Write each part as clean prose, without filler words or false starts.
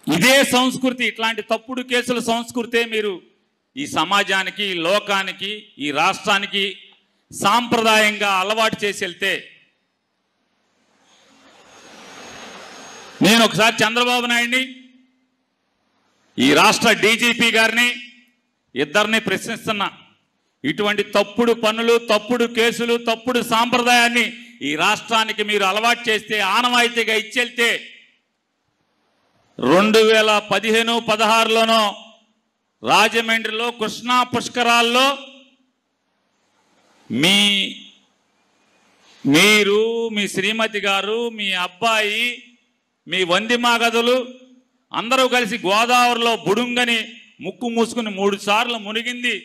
ఇదే సంస్కృతి, ఇట్లాంటి తప్పుడు కేసుల సంస్కృతే మీరు ఈ సమాజానికి, ఈ లోకానికి, ఈ రాష్ట్రానికి సాంప్రదాయంగా అలవాటు చేసి వెళ్తే, నేను ఒకసారి చంద్రబాబు నాయుడిని, ఈ రాష్ట్ర డీజీపీ గారిని ఇద్దరిని ప్రశ్నిస్తున్నా. ఇటువంటి తప్పుడు పనులు, తప్పుడు కేసులు, తప్పుడు సాంప్రదాయాన్ని ఈ రాష్ట్రానికి మీరు అలవాటు చేస్తే, ఆనవాయితీగా ఇచ్చెళ్తే 2015-16లోనో రాజమండ్రిలో కృష్ణా పుష్కరాల్లో మీరు, మీ శ్రీమతి గారు, మీ అబ్బాయి, మీ వందిమాగదులు అందరూ కలిసి గోదావరిలో బుడుంగని ముక్కు మూసుకుని 3 సార్లు మునిగింది.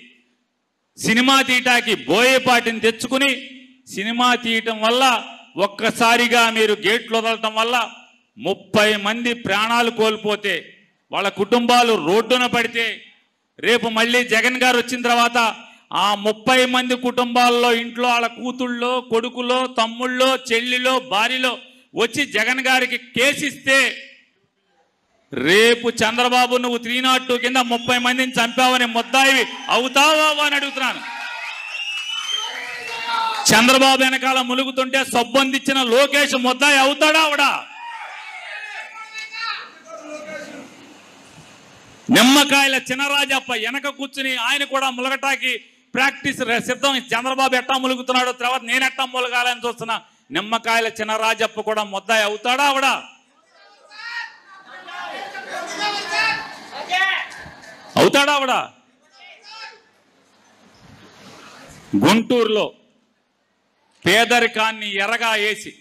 సినిమా తీయటానికి బోయేపాటిని తెచ్చుకుని సినిమా తీయటం వల్ల ఒక్కసారిగా మీరు గేట్లు వదలటం వల్ల 30 మంది ప్రాణాలు కోల్పోతే, వాళ్ళ కుటుంబాలు రోడ్డున పడితే, రేపు మళ్ళీ జగన్ గారు వచ్చిన తర్వాత ఆ 30 మంది కుటుంబాల్లో ఇంట్లో వాళ్ళ కూతుళ్ళో, కొడుకులో, తమ్ముళ్ళో, చెల్లిలో, భార్యలో వచ్చి జగన్ గారికి కేసిస్తే, రేపు చంద్రబాబు నువ్వు 302 కింద 30 మందిని చంపావని ముద్దాయి అవుతావా అని అడుగుతున్నాను. చంద్రబాబు వెనకాల ములుగుతుంటే సొబ్బందిచ్చిన లోకేష్ ముద్దాయి అవుతాడా అవడా? నిమ్మకాయల చినరాజప్ప వెనక కూర్చుని ఆయన కూడా ములగటాకి ప్రాక్టీస్ సిద్ధం. చంద్రబాబు ఎట్టా ములుగుతున్నాడో, తర్వాత నేను ఎట్టా ములగాలని చూస్తున్నా. నిమ్మకాయల చినరాజప్ప కూడా ముద్దాయి అవుతాడా అవడా? అవుతాడా అవడా? గుంటూరులో పేదరికాన్ని ఎరగా వేసి